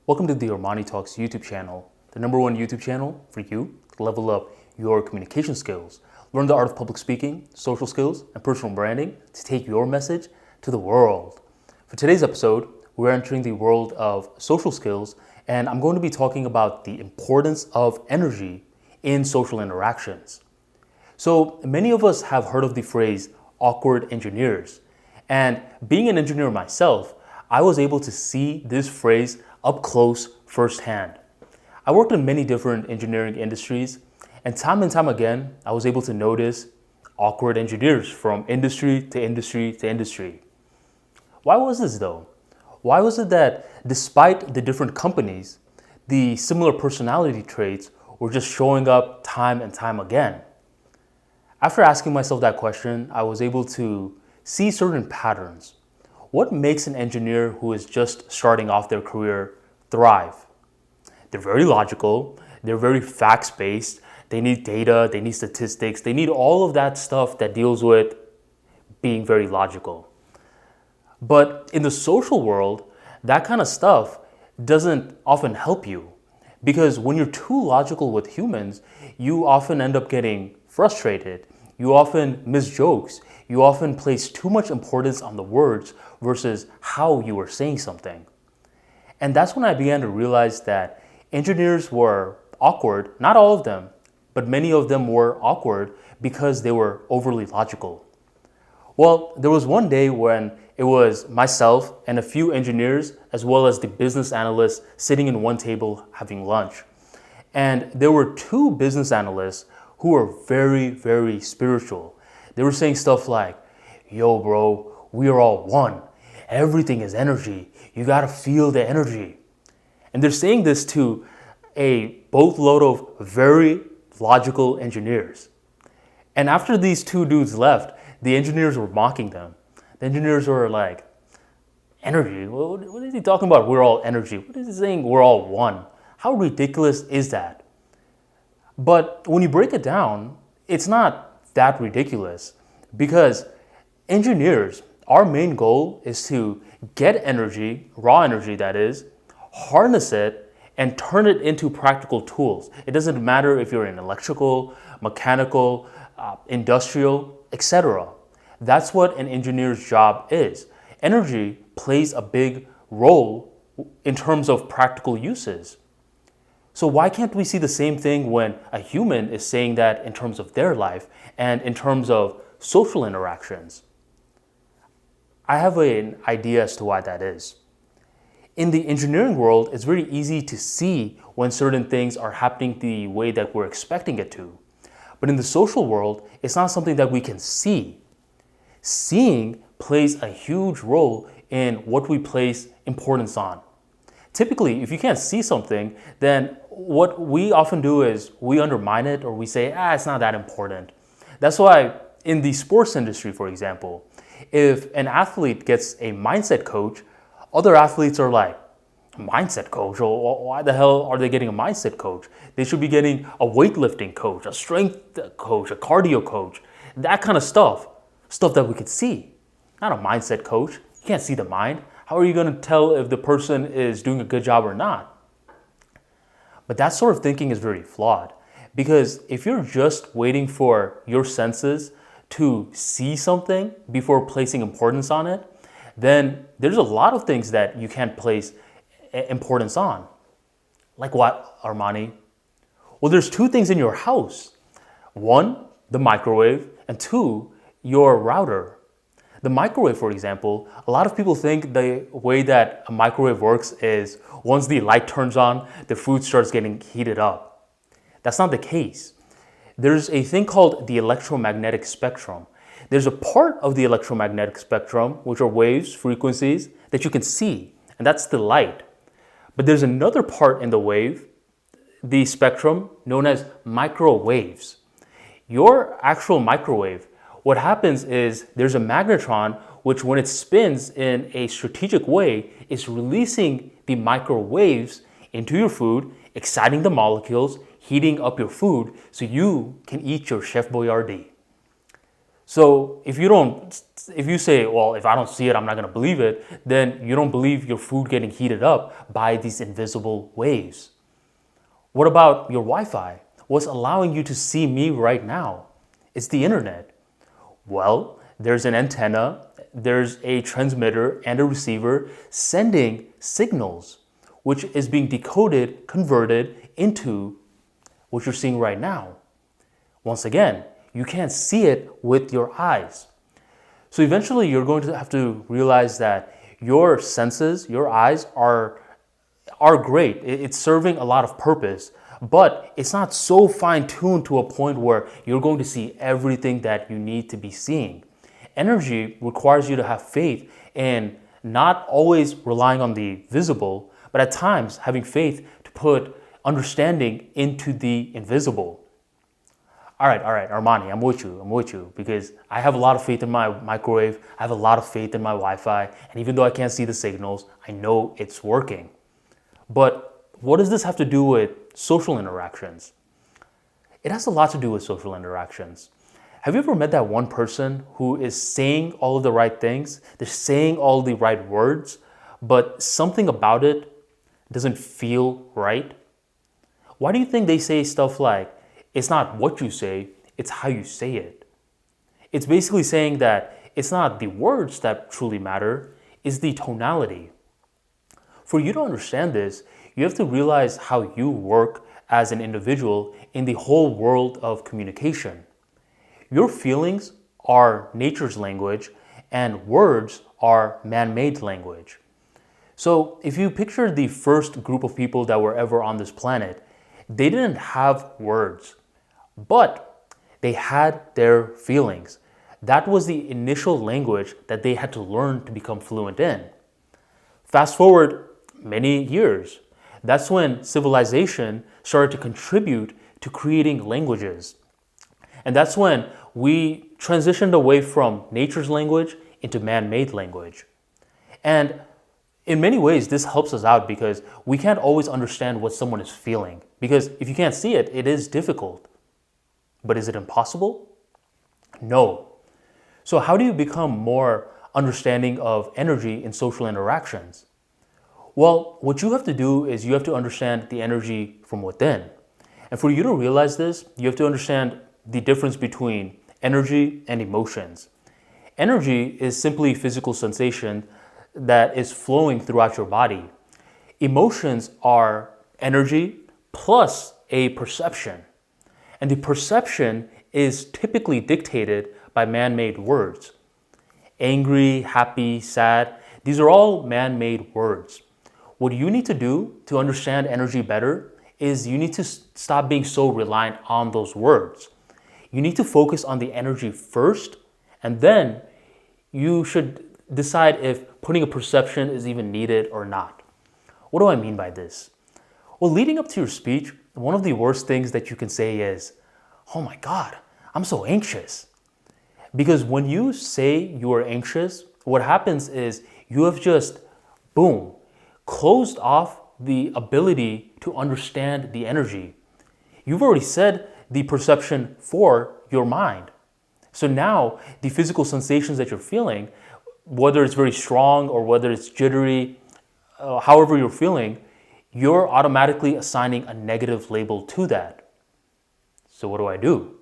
Welcome to the ArmaniTalks YouTube channel, the #1 YouTube channel for you to level up your communication skills, learn the art of public speaking, social skills, and personal branding to take your message to the world. For today's episode, we're entering the world of social skills, and I'm going to be talking about the importance of energy in social interactions. So many of us have heard of the phrase awkward engineers, and being an engineer myself, I was able to see this phrase up close firsthand. I worked in many different engineering industries, and time again, I was able to notice awkward engineers from industry to industry to industry. Why was this though? Why was it that despite the different companies, the similar personality traits were just showing up time and time again? After asking myself that question, I was able to see certain patterns. What makes an engineer who is just starting off their career thrive? They're very logical, they're very facts-based, they need data, they need statistics, they need all of that stuff that deals with being very logical. But in the social world, that kind of stuff doesn't often help you, because when you're too logical with humans, you often end up getting frustrated. You often miss jokes. You often place too much importance on the words versus how you were saying something. And that's when I began to realize that engineers were awkward, not all of them, but many of them were awkward because they were overly logical. Well, there was one day when it was myself and a few engineers, as well as the business analysts, sitting in one table having lunch. And there were two business analysts who were very, very spiritual. They were saying stuff like, "Yo, bro, we are all one. Everything is energy. You gotta feel the energy." And they're saying this to a boatload of very logical engineers. And after these two dudes left, the engineers were mocking them. The engineers were like, "Energy? What is he talking about? We're all energy. What is he saying? We're all one? How ridiculous is that?" But when you break it down, it's not that ridiculous, because engineers, our main goal is to get energy, raw energy that is, harness it, and turn it into practical tools. It doesn't matter if you're in electrical, mechanical, industrial, etc. That's what an engineer's job is. Energy plays a big role in terms of practical uses. So why can't we see the same thing when a human is saying that in terms of their life and in terms of social interactions? I have an idea as to why that is. In the engineering world, it's very easy to see when certain things are happening the way that we're expecting it to. But in the social world, it's not something that we can see. Seeing plays a huge role in what we place importance on. Typically, if you can't see something, then what we often do is we undermine it, or we say, it's not that important. That's why in the sports industry, for example, if an athlete gets a mindset coach, other athletes are like, "Mindset coach? Well, why the hell are they getting a mindset coach? They should be getting a weightlifting coach, a strength coach, a cardio coach," that kind of stuff that we could see. Not a mindset coach. You can't see the mind. How are you going to tell if the person is doing a good job or not? But that sort of thinking is very flawed, because if you're just waiting for your senses to see something before placing importance on it, then there's a lot of things that you can't place importance on. Like what, Armani? Well, there's two things in your house. One, the microwave, and two, your router. The microwave, for example, a lot of people think the way that a microwave works is once the light turns on, the food starts getting heated up. That's not the case. There's a thing called the electromagnetic spectrum. There's a part of the electromagnetic spectrum, which are waves, frequencies, that you can see, and that's the light. But there's another part in the wave, the spectrum, known as microwaves. Your actual microwave, what happens is there's a magnetron which, when it spins in a strategic way, is releasing the microwaves into your food, exciting the molecules, heating up your food so you can eat your Chef Boyardee. So if you say, well, if I don't see it, I'm not going to believe it, then you don't believe your food getting heated up by these invisible waves. What about your Wi-Fi? What's allowing you to see me right now? It's the internet. Well, there's an antenna, there's a transmitter and a receiver sending signals, which is being decoded, converted into what you're seeing right now. Once again, you can't see it with your eyes. So eventually you're going to have to realize that your senses, your eyes are great. It's serving a lot of purpose, but it's not so fine-tuned to a point where you're going to see everything that you need to be seeing. Energy requires you to have faith in not always relying on the visible, but at times having faith to put understanding into the invisible. All right, Armani, I'm with you, because I have a lot of faith in my microwave, I have a lot of faith in my Wi-Fi, and even though I can't see the signals, I know it's working. But what does this have to do with social interactions? It has a lot to do with social interactions. Have you ever met that one person who is saying all of the right things, they're saying all the right words, but something about it doesn't feel right? Why do you think they say stuff like, it's not what you say, it's how you say it? It's basically saying that it's not the words that truly matter, it's the tonality. For you to understand this, you have to realize how you work as an individual in the whole world of communication. Your feelings are nature's language, and words are man-made language. So if you picture the first group of people that were ever on this planet, they didn't have words, but they had their feelings. That was the initial language that they had to learn to become fluent in. Fast forward many years, that's when civilization started to contribute to creating languages. And that's when we transitioned away from nature's language into man-made language. And in many ways, this helps us out because we can't always understand what someone is feeling. Because if you can't see it, it is difficult. But is it impossible? No. So how do you become more understanding of energy in social interactions? Well, what you have to do is you have to understand the energy from within. And for you to realize this, you have to understand the difference between energy and emotions. Energy is simply physical sensation that is flowing throughout your body. Emotions are energy plus a perception. And the perception is typically dictated by man-made words. Angry, happy, sad, these are all man-made words. What you need to do to understand energy better is you need to stop being so reliant on those words. You need to focus on the energy first, and then you should decide if putting a perception is even needed or not. What do I mean by this? Well, leading up to your speech, one of the worst things that you can say is, oh my God, I'm so anxious. Because when you say you are anxious, what happens is you have just, boom, closed off the ability to understand the energy. You've already said the perception for your mind. So now the physical sensations that you're feeling, whether it's very strong or whether it's jittery, however you're feeling, you're automatically assigning a negative label to that. So what do?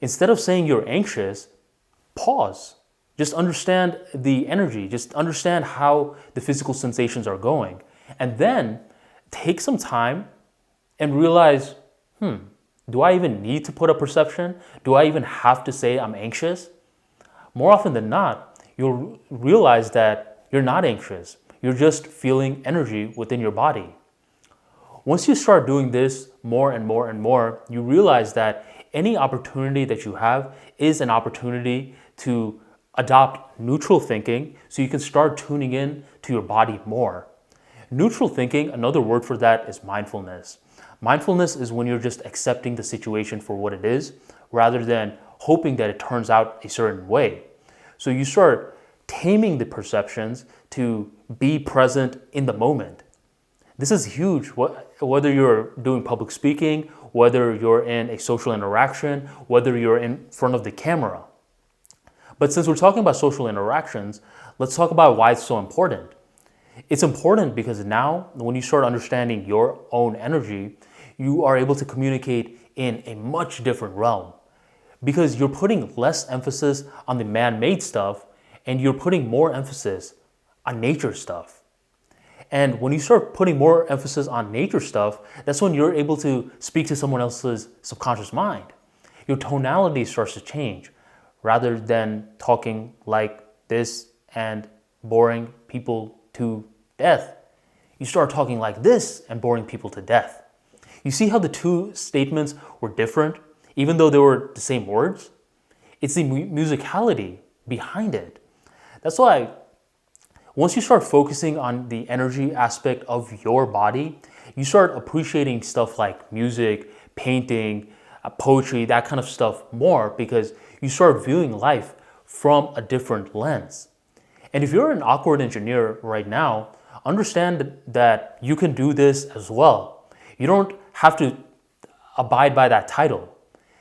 Instead of saying you're anxious, pause. Just understand the energy. Just understand how the physical sensations are going. And then take some time and realize, do I even need to put a perception? Do I even have to say I'm anxious? More often than not, you'll realize that you're not anxious. You're just feeling energy within your body. Once you start doing this more and more and more, you realize that any opportunity that you have is an opportunity to adopt neutral thinking so you can start tuning in to your body more. Neutral thinking, another word for that is mindfulness. Mindfulness is when you're just accepting the situation for what it is rather than hoping that it turns out a certain way. So you start taming the perceptions to be present in the moment. This is huge, whether you're doing public speaking, whether you're in a social interaction, whether you're in front of the camera. But since we're talking about social interactions, let's talk about why it's so important. It's important because now, when you start understanding your own energy, you are able to communicate in a much different realm. Because you're putting less emphasis on the man-made stuff and you're putting more emphasis on nature stuff. And when you start putting more emphasis on nature stuff, that's when you're able to speak to someone else's subconscious mind. Your tonality starts to change rather than talking like this and boring people to death. You start talking like this and boring people to death. You see how the two statements were different, even though they were the same words? It's the musicality behind it. That's why once you start focusing on the energy aspect of your body, you start appreciating stuff like music, painting, poetry, that kind of stuff more because you start viewing life from a different lens. And if you're an awkward engineer right now, understand that you can do this as well. You don't have to abide by that title.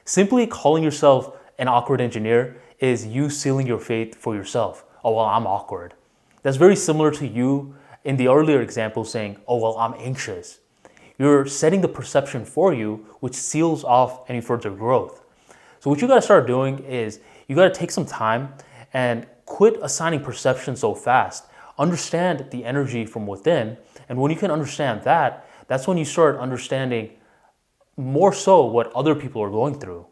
Simply calling yourself an awkward engineer is you sealing your fate for yourself. Oh, well, I'm awkward. That's very similar to you in the earlier example saying, oh, well, I'm anxious. You're setting the perception for you, which seals off any further growth. So what you gotta start doing is you gotta take some time and quit assigning perception so fast. Understand the energy from within. And when you can understand that, that's when you start understanding more so what other people are going through.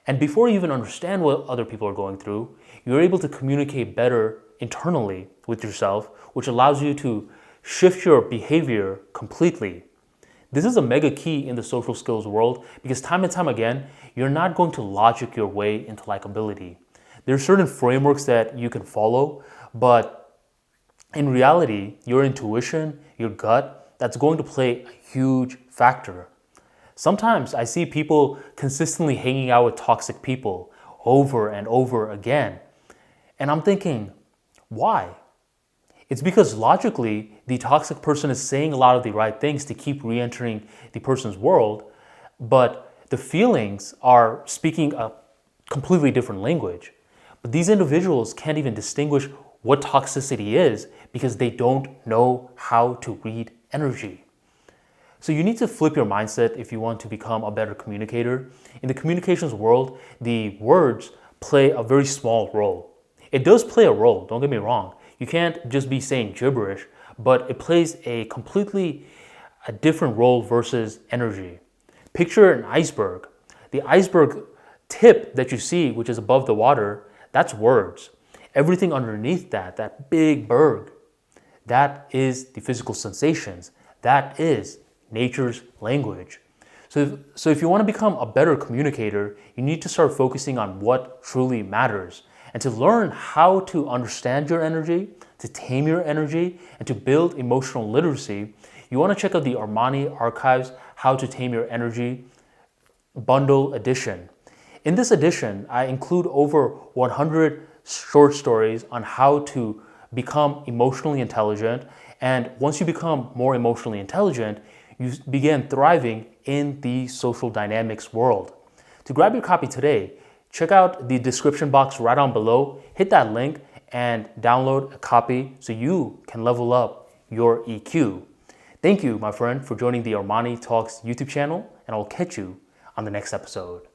And before you even understand what other people are going through, you're able to communicate better internally with yourself, which allows you to shift your behavior completely. This is a mega key in the social skills world because time and time again, you're not going to logic your way into likability. There are certain frameworks that you can follow, but in reality, your intuition, your gut, that's going to play a huge factor. Sometimes I see people consistently hanging out with toxic people over and over again. And I'm thinking, why? It's because logically, the toxic person is saying a lot of the right things to keep re-entering the person's world, but the feelings are speaking a completely different language. But these individuals can't even distinguish what toxicity is because they don't know how to read energy. So you need to flip your mindset if you want to become a better communicator. In the communications world, the words play a very small role. It does play a role, don't get me wrong. You can't just be saying gibberish, but it plays a completely different role versus energy. Picture an iceberg. The iceberg tip that you see, which is above the water, that's words. Everything underneath that, that big berg, that is the physical sensations. That is nature's language. So if you want to become a better communicator, you need to start focusing on what truly matters. And to learn how to understand your energy, to tame your energy, and to build emotional literacy, you want to check out the Armani Archives How to Tame Your Energy Bundle Edition. In this edition, I include over 100 short stories on how to become emotionally intelligent. And once you become more emotionally intelligent, you begin thriving in the social dynamics world. To grab your copy today, check out the description box right down below, hit that link and download a copy so you can level up your EQ. Thank you, my friend, for joining the Armani Talks YouTube channel, and I'll catch you on the next episode.